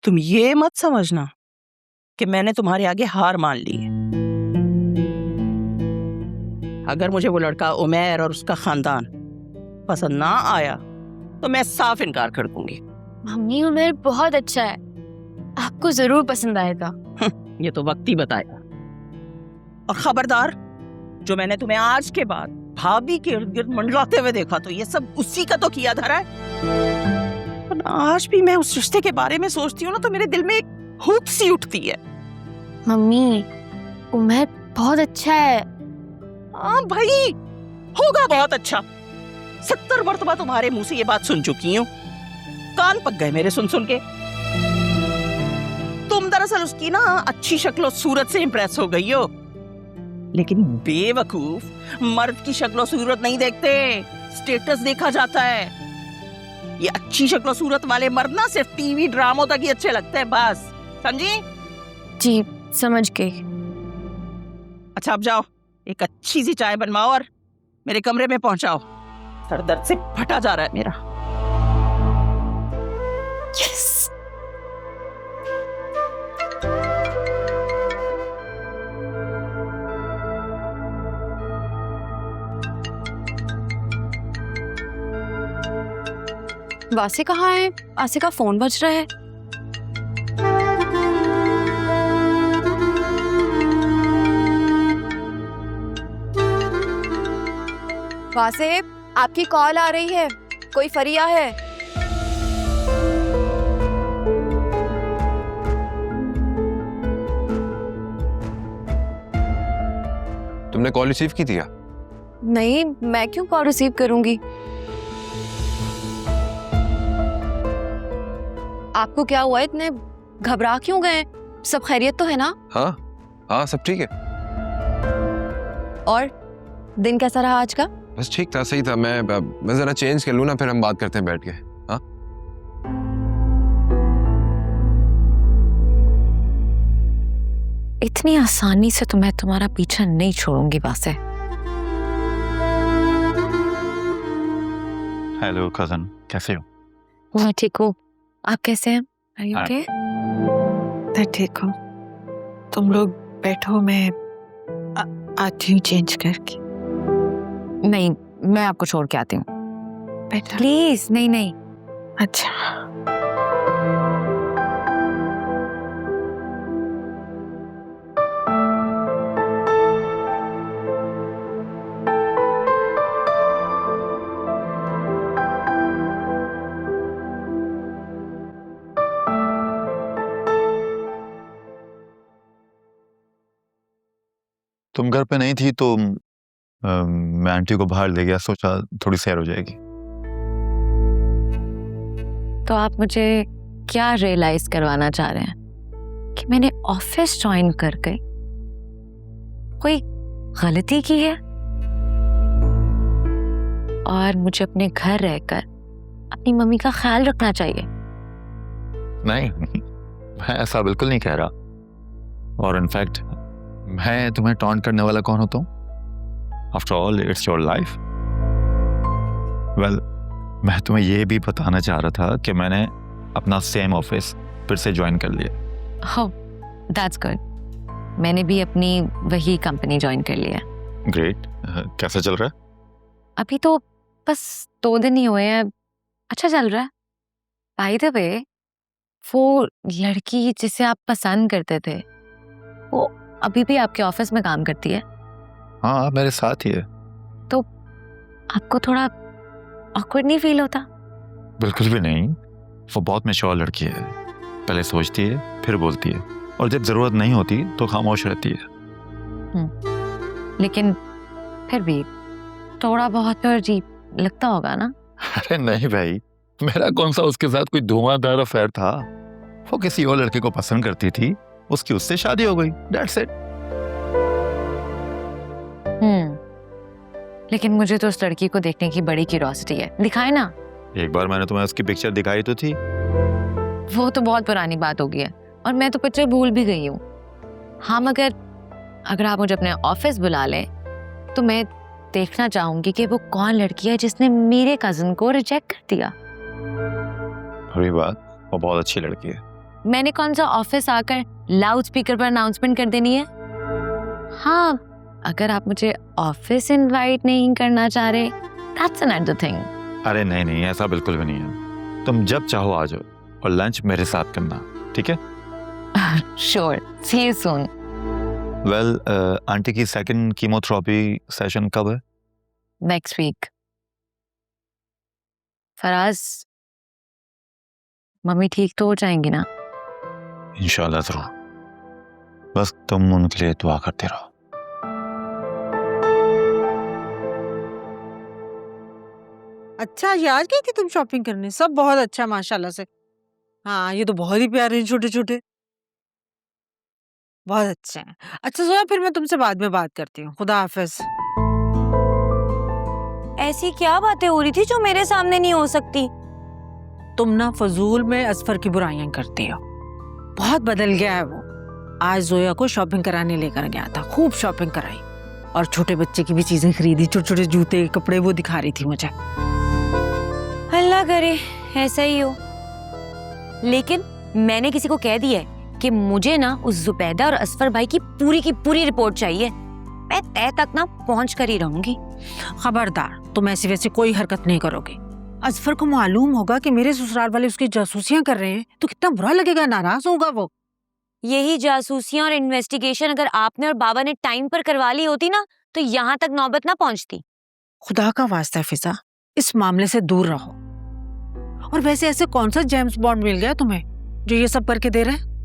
तुम ये मत समझना कि मैंने तुम्हारे आगे हार मान ली है। अगर मुझे वो लड़का उमैर और उसका खानदान पसंद ना आया तो मैं साफ इनकार कर दूंगी। मम्मी उमैर बहुत अच्छा है, आपको जरूर पसंद आएगा। ये तो वक्त ही बताएगा। और खबरदार, जो मैंने तुम्हें आज के बाद भाभी के इर्द गिर्द मंडराते हुए देखा तो ये सब उसी का तो किया धरा है। और आज भी मैं उस रिश्ते के बारे में सोचती हूँ ना तो मेरे दिल में एक हुक सी उठती है। मम्मी उमैर बहुत अच्छा है। हाँ भाई, होगा बहुत अच्छा। 70 मरतबा तुम्हारे मुंह से ये बात सुन चुकी हूँ, कान पक गए मेरे सुन सुन के। तुम दरअसल उसकी ना अच्छी शक्ल सूरत से इंप्रेस हो गई हो, लेकिन बेवकूफ मर्द की शक्ल सूरत नहीं देखते, स्टेटस देखा जाता है। ये अच्छी शक्ल सूरत वाले मर्द ना सिर्फ टीवी ड्रामों तक ही अच्छे लगते हैं, बस। समझी? जी समझ गई। अच्छा अब जाओ, एक अच्छी सी चाय बनवाओ और मेरे कमरे में पहुंचाओ। सर दर्द से फटा जा रहा है मेरा। यस। वासे कहाँ है? वासे का फोन बज रहा है। वासे, आपकी कॉल आ रही है, कोई फरिया है। तुमने कॉल रिसीव की थी क्या? नहीं, मैं क्यों कॉल रिसीव करूंगी? आपको क्या हुआ, इतने घबरा क्यों गए? सब खैरियत तो है ना? हाँ हाँ, सब ठीक है। और दिन कैसा रहा आज का? बस ठीक था, सही था। मैं जरा चेंज कर लूँ ना, फिर हम बात करते हैं बैठ के। हाँ इतनी आसानी से तो मैं तुम्हारा पीछा नहीं छोड़ूंगी वासे। हेलो कजन, कैसे हो? मैं ठीक हूँ, आप कैसे हैं? Are you okay? मैं ठीक हूँ, तुम लोग बैठो, मैं आती हूँ चेंज करके। नहीं, मैं आपको छोड़ के आती हूँ। बेटा प्लीज। नहीं नहीं। अच्छा। तुम घर पे नहीं थी तो मैं आंटी को बाहर ले गया, सोचा थोड़ी सैर हो जाएगी। तो आप मुझे क्या रियलाइज करवाना चाह रहे हैं कि मैंने ऑफिस ज्वाइन कर गई कोई गलती की है और मुझे अपने घर रहकर अपनी मम्मी का ख्याल रखना चाहिए? नहीं, मैं ऐसा बिल्कुल नहीं कह रहा। और इनफैक्ट मैं तुम्हें टॉन्ट करने वाला कौन होता हूँ? After all it's your life. Well, मैं तुम्हें ये भी बताना चाह रहा था कि मैंने अपना सेम ऑफिस फिर से ज्वाइन कर लिया। ओह, दैट्स गुड। मैंने भी अपनी वही कंपनी ज्वाइन कर लिया। ग्रेट। कैसा चल रहा है? अभी तो बस 2 दिन ही हुए हैं, अच्छा चल रहा है। बाय द वे, वो लड़की जिसे आप पसंद करते थे वो अभी भी आपके ऑफिस में काम करती है? हाँ, मेरे साथ ही है। तो आपको थोड़ा ऑकवर्ड नहीं फील होता? बिल्कुल भी नहीं, वो बहुत मैच्योर लड़की है। पहले सोचती है फिर बोलती है, और जब जरूरत नहीं होती तो खामोश रहती है। लेकिन फिर भी थोड़ा बहुत तो अजीब लगता होगा ना? अरे नहीं भाई, मेरा कौन सा उसके साथ कोई धुआंधार अफेयर था। वो किसी और लड़के को पसंद करती थी, उसकी उससे शादी हो गई, दैट्स इट। लेकिन मुझे तो उस लड़की को देखने की बड़ी क्यूरियोसिटी है। दिखाए ना। एक बार मैंने तुम्हें उसकी पिक्चर दिखाई तो थी। वो तो बहुत पुरानी बात हो गई है और मैं तो पिक्चर भूल भी गई हूँ। हाँ, मगर अगर आप मुझे अपने ऑफिस बुला लें तो मैं देखना चाहूंगी कि वो कौन लड़की है जिसने मेरे कजन को रिजेक्ट कर दिया। अरे बात, वो बहुत अच्छी लड़की है। मैंने कौन सा ऑफिस आकर लाउड स्पीकर पर अनाउंसमेंट कर देनी है? हाँ, अगर आप मुझे ऑफिस इनवाइट नहीं करना चाह रहे, दैट्स अनदर थिंग। अरे नहीं नहीं, ऐसा बिल्कुल भी नहीं है। तुम जब चाहो आ जाओ और लंच मेरे साथ करना, ठीक है? Sure, see you soon. Well, aunty की सेकंड कीमोथेरेपी सेशन कब है? Next week. फराज, मम्मी ठीक तो हो जाएंगी ना? इंशाल्लाह जरूर, बस तुम उनके लिए दुआ करते रहो। अच्छा, ये आज गई थी तुम शॉपिंग करने? सब बहुत अच्छा माशाल्लाह से। हाँ, ये तो बहुत ही प्यारे हैं छोटे छोटे, बहुत अच्छे हैं। अच्छा जोया, फिर मैं तुमसे बाद में बात करती हूँ। खुदा हाफिज। ऐसी क्या बातें हो रही थी जो मेरे सामने नहीं हो सकती? तुम ना फजूल में असफर की बुराइयां करती हो। बहुत बदल गया है वो। आज जोया को शॉपिंग कराने लेकर गया था, खूब शॉपिंग कराई और छोटे बच्चे की भी चीजें खरीदी, छोटे छोटे जूते कपड़े वो दिखा रही थी मुझे। अल्लाह करे ऐसा ही हो। लेकिन मैंने किसी को कह दिया है कि मुझे ना उस जुबैदा और असफर भाई की पूरी रिपोर्ट चाहिए। मैं तय तक ना पहुंच कर ही रहूंगी। खबरदार, तुम ऐसी वैसी कोई हरकत नहीं करोगे। असफर को मालूम होगा कि मेरे ससुराल वाले उसकी जासूसियां कर रहे हैं तो कितना बुरा लगेगा, नाराज होगा वो। यही जासूसियां और इन्वेस्टिगेशन अगर आपने और बाबा ने टाइम पर करवा ली होती ना, तो यहाँ तक नौबत ना पहुंचती। खुदा का वास्ता है फिजा, इस मामले से दूर रहो। और वैसे ऐसे कौन सा जेम्स बॉन्ड मिल गया तुम्हें जो ये सब करके दे रहे हैं?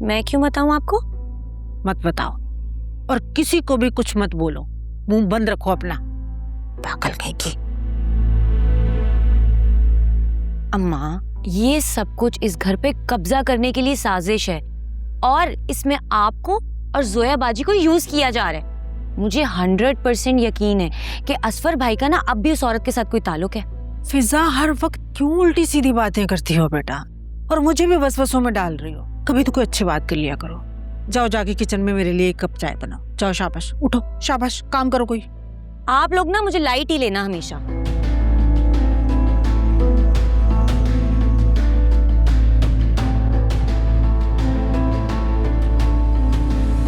मैं क्यों बताऊं आपको? मत बताओ और किसी को भी कुछ मत बोलो। मुंह बंद रखो अपना, पागल कहीं की। अम्मा, ये सब कुछ इस घर पे कब्जा करने के लिए साजिश है और इसमें आपको और जोया बाजी को यूज किया जा रहा है। मुझे 100% यकीन है कि असफर भाई का ना अब भी उस औरत के साथ कोई ताल्लुक है। फिजा, हर वक्त क्यों उल्टी सीधी बातें करती हो बेटा, और मुझे भी वसवसों में डाल रही हो। कभी तो कोई अच्छी बात कर लिया करो। जाओ जाके किचन में मेरे लिए एक कप चाय बनाओ। जाओ, शाबाश, उठो, शाबाश, काम करो कोई। आप लोग ना मुझे लाइट ही लेना हमेशा।